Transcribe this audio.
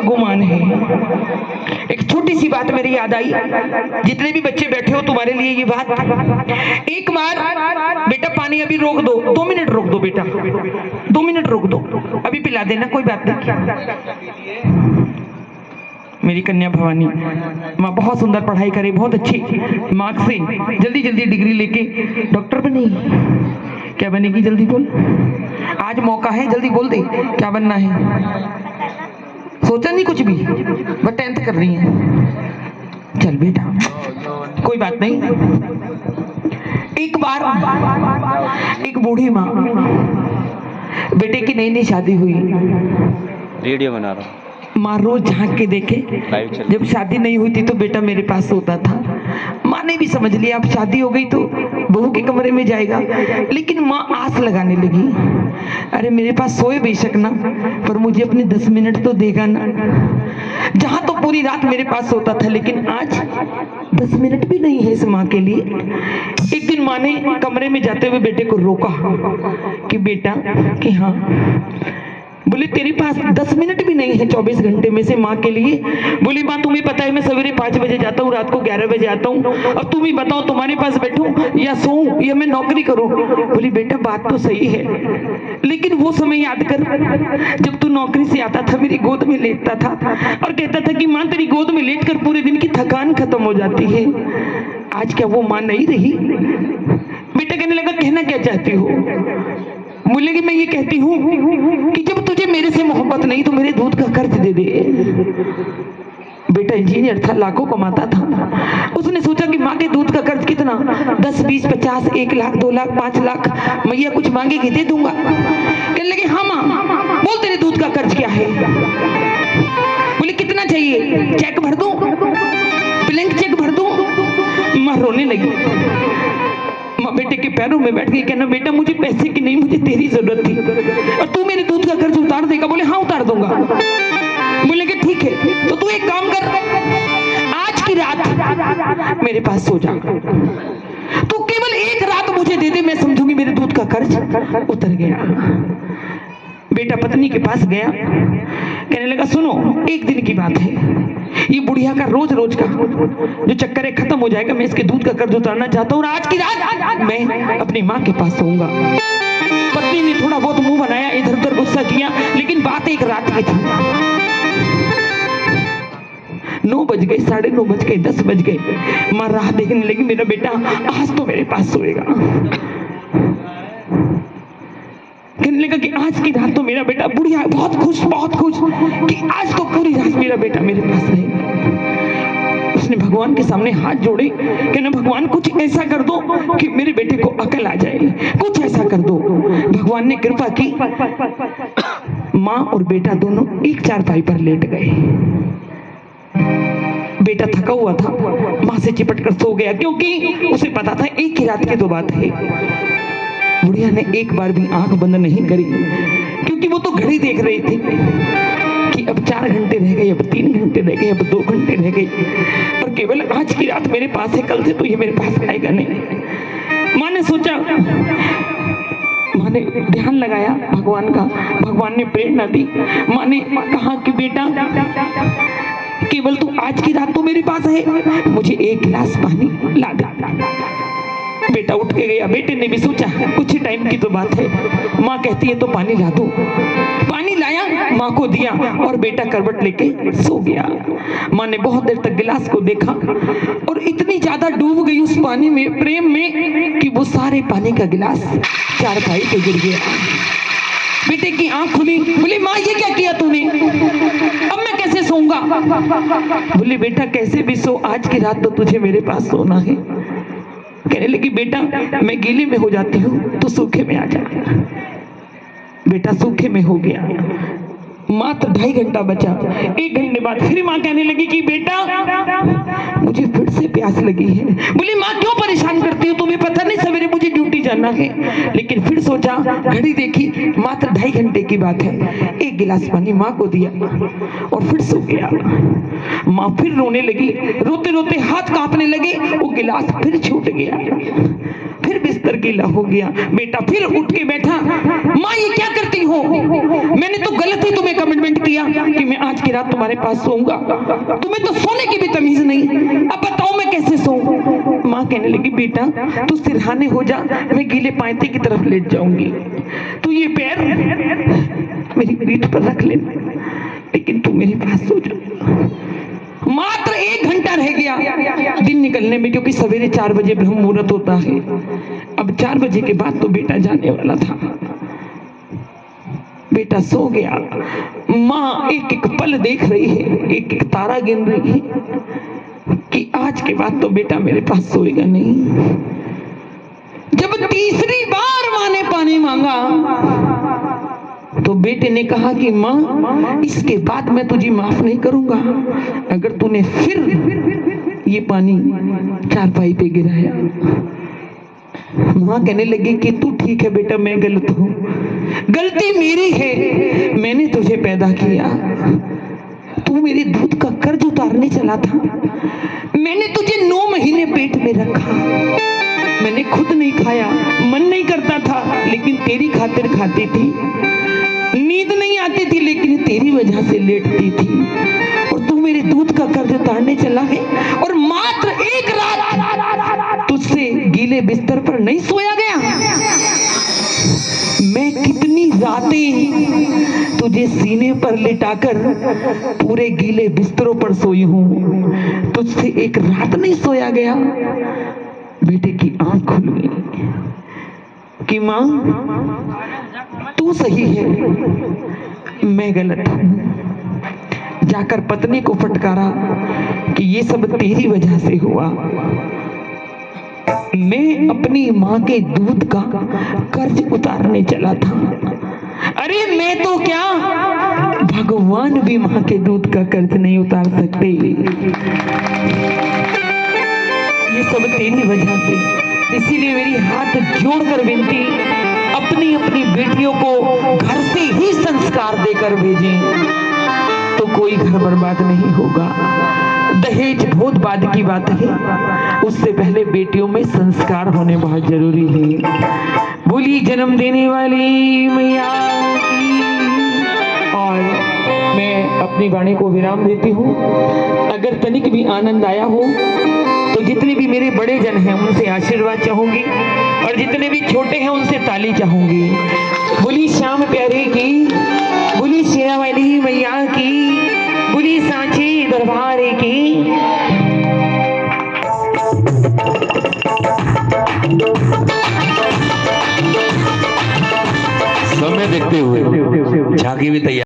गुमान है। एक छोटी सी बात मेरी याद आई, जितने भी बच्चे बैठे हो तुम्हारे लिए ये बात, एक बार बेटा पानी अभी रोक दो, 2 मिनट रोक दो बेटा, 2 मिनट रोक दो, अभी पिला देना, कोई बात नहीं। मेरी कन्या भवानी माँ बहुत सुंदर पढ़ाई करे, बहुत अच्छी मार्क्स से जल्दी जल्दी डिग्री लेके डॉक्टर बनेगी। क्या बनेगी जल्दी बोल, आज मौका है, जल्दी बोल दे क्या बनना है। सोचा नहीं कुछ भी, बस 10th कर रही है। चल बेटा कोई बात नहीं। एक बार एक बूढ़ी माँ, बेटे की नई नई शादी हुई, वीडियो बना रहा हूँ, माँ रोज झांक के देखे। जब शादी नहीं हुई थी तो बेटा मेरे पास सोता था। माँ ने भी समझ लिया अब शादी हो गई तो बहू के कमरे में जाएगा, लेकिन माँ आस लगाने लगी, अरे मेरे पास सोए बेशक ना, पर मुझे अपने 10 मिनट तो देगा ना। जहां तो पूरी रात मेरे पास सोता था, लेकिन आज 10 मिनट भी नहीं है इस माँ के लिए। एक दिन माँ ने कमरे में जाते हुए बेटे को रोका कि बेटा, कि हाँ। बोले तेरे पास 10 मिनट भी नहीं है 24 घंटे में से माँ के लिए। बोली माँ तुम्हें पता है मैं सवेरे 5 बजे जाता हूँ, रात को 11 बजे आता हूँ, अब तुम ही बताओ तुम्हारे पास बैठूं या सोऊं या मैं नौकरी करूं। बोली बेटा बात तो सही है, लेकिन वो समय याद कर जब तू नौकरी से आता था, मेरी गोद में लेटता था और कहता था कि माँ तेरी गोद में लेट कर पूरे दिन की थकान खत्म हो जाती है। आज क्या वो माँ नहीं रही? बेटा कहने लगा कहना क्या चाहती हो? बोले कि मैं ये कहती हूँ कि जब तुझे मेरे से मोहब्बत नहीं तो मेरे दूध का कर्ज दे दे। बेटा इंजीनियर था, लाखों कमाता था। उसने सोचा कि माँ के दूध का कर्ज कितना, 10, 20, 50, 1 लाख, 2 लाख, 5 लाख, मैया कुछ मांगेगी दे दूंगा। कहने लगे हाँ माँ बोल तेरे दूध का कर्ज क्या है? बोले कितना चाहिए, चेक भर दूं, ब्लैंक चेक भर दूं? माँ रोने लगी। माँ बेटे के पैरों में बैठ गई, कहना बेटा मुझे पैसे की नहीं, मुझे तेरी जरूरत थी और तू मेरे दूध का कर्ज उतार देगा? बोले हाँ उतार दूंगा। बोले कि ठीक है तो तू एक काम कर, आज की रात मेरे पास सो जा, तू केवल एक रात मुझे दे दे, मैं समझूंगी मेरे दूध का कर्ज उतर गया। बेटा पत्नी के पास गया, कहने लगा सुनो एक दिन की बात है, ये बुढ़िया का रोज रोज का जो चक्कर है खत्म हो जाएगा, मैं इसके दूध का कर्ज उतारना चाहता हूँ और आज की रात मैं अपनी माँ के पास सोऊंगा। पत्नी ने थोड़ा बहुत मुंह बनाया, इधर उधर गुस्सा किया, लेकिन बात एक रात की थी। 9 बज गए, 9:30 बज गए, 10 बज गए, माँ राह देखने लगी, मेरा बेटा आज तो मेरे पास सोएगा। कहने लगा कि आज की रात तो मेरा बेटा, बुढ़िया बहुत खुश कि आज तो पूरी रात मेरा बेटा मेरे पास रहेगा। उसने भगवान के सामने हाथ जोड़े, कहना भगवान कुछ ऐसा कर दो कि मेरे बेटे को अकल आ जाए, कुछ ऐसा कर दो। भगवान ने कृपा की, माँ और बेटा दोनों एक चारपाई पर लेट गए। बेटा थका हुआ था, माँ से चिपट कर सो गया, क्योंकि उसे पता था एक ही रात की तो बात है। बुढ़िया ने एक बार भी आंख बंद नहीं करी, क्योंकि वो तो घड़ी देख रही थी कि अब 4 घंटे रह गए, अब 3 घंटे रह गए, अब 2 घंटे रह गए, और केवल आज की रात मेरे पास है, कल से तो ये मेरे पास आएगा नहीं। माँ ने सोचा, माँ ने ध्यान लगाया भगवान का, भगवान ने प्रेरणा दी। माँ ने कहा कि बेटा केवल तू आज की रात तो मेरे पास है, मुझे 1 गिलास पानी ला दे। बेटा उठ के गया। बेटे ने भी सोचा कुछ ही टाइम की तो बात है, माँ कहती है तो पानी ला दो। पानी लाया, माँ को दिया और बेटा करवट लेके सो गया। माँ ने बहुत देर तक गिलास को देखा और इतनी ज्यादा डूब गई उस पानी में, प्रेम में, कि वो सारे पानी का गिलास चारपाई पे गिर गया। बेटे की आंख खुली, बोली माँ ये क्या किया तूने, अब मैं कैसे सोऊंगा? बोली बेटा कैसे भी सो, आज की रात तो तुझे मेरे पास सोना है। कहने लगी बेटा मैं गीले में हो जाती हूँ तो सूखे में आ जा। बेटा सूखे में हो गया। मात्र 2.5 घंटा बचा। 1 घंटे बाद फिर माँ कहने लगी कि बेटा मुझे फिर से प्यास लगी है। बोली माँ क्यों परेशान करती हो, तुम्हें पता नहीं सवेरे मुझे ड्यूटी जाना है। लेकिन फिर सोचा, घड़ी देखी, मात्र 2.5 घंटे की बात है। 1 गिलास पानी माँ को दिया और फिर सो गया। माँ फिर रोने लगी, रोते रोते हाथ कांपने लगे, वो गिलास फिर छूट गया। फिर बिस्तर गीला हो गया। बेटा फिर उठ के बैठा, माँ ये क्या करती हो? मैंने तो गलत ही तुम्हें कमिटमेंट किया कि मैं आज की रात तुम्हारे पास सोऊंगा, तुम्हें तो सोने की भी तमीज नहीं, अब बताओ मैं कैसे सोऊं? माँ कहने लगी बेटा तू सिरहाने हो जा, मैं गीले पायते की तरफ लेट जाऊंगी, तू ये पैर मेरी पीठ पर रख ले, लेकिन तू मेरे पास सो जा। मात्र 1 घंटा रह गया दिन निकलने में, क्योंकि सवेरे 4 बजे ब्रह्म मुहूर्त होता है। अब 4 बजे के बाद तो बेटा जाने वाला था। बेटा सो गया, माँ एक एक पल देख रही है, एक एक तारा गिन रही है कि आज के बाद तो बेटा मेरे पास सोएगा नहीं। जब तीसरी बार माँ ने पानी मांगा तो बेटे ने कहा कि माँ इसके बाद मैं तुझे माफ नहीं करूंगा अगर तूने फिर ये पानी चारपाई पे गिराया। माँ कहने लगी कि तू ठीक है बेटा, मैं गलत हूँ, गलती मेरी है, मैंने तुझे पैदा किया, तू मेरे दूध का कर्ज उतारने चला था, मैंने तुझे 9 महीने पेट में रखा, मैंने खुद नहीं खाया, मन नहीं करता था लेकिन तेरी खातिर खाती थी, नींद नहीं आती थी लेकिन तेरी वजह से लेटती थी, और तू मेरे दूध का कर्ज उतारने चला है और मात्र 1 रात तुझसे गीले बिस्तर पर नहीं सोया गया। मैं कितनी रातें तुझे सीने पर लिटाकर पूरे गीले बिस्तरों पर सोई हूं, तुझसे 1 रात नहीं सोया गया। बेटे की आंख खुल गई कि मां तू सही है, मैं गलत हूं। जाकर पत्नी को फटकारा कि ये सब तेरी वजह से हुआ, मैं अपनी माँ के दूध का कर्ज उतारने चला था। अरे मैं तो क्या, भगवान भी माँ के दूध का कर्ज नहीं उतार सकते, ये सब तेरी वजह से। इसीलिए मेरी हाथ जोड़कर विनती, अपनी अपनी बेटियों को घर से ही संस्कार देकर भेजें तो कोई घर बर्बाद नहीं होगा। दहेज बहुत बाद की बात है, उससे पहले बेटियों में संस्कार होने बहुत जरूरी है। बोली जन्म देने वाली मैया की। और मैं अपनी वाणी को विराम देती हूँ। अगर तनिक भी आनंद आया हो तो जितने भी मेरे बड़े जन हैं उनसे आशीर्वाद चाहूंगी और जितने भी छोटे हैं उनसे ताली चाहूंगी। बोली श्याम प्यारे की, बोली शेरा वाली मैया की, बोली सांची दरबार की। समय देखते हुए झांकी भी तैयार।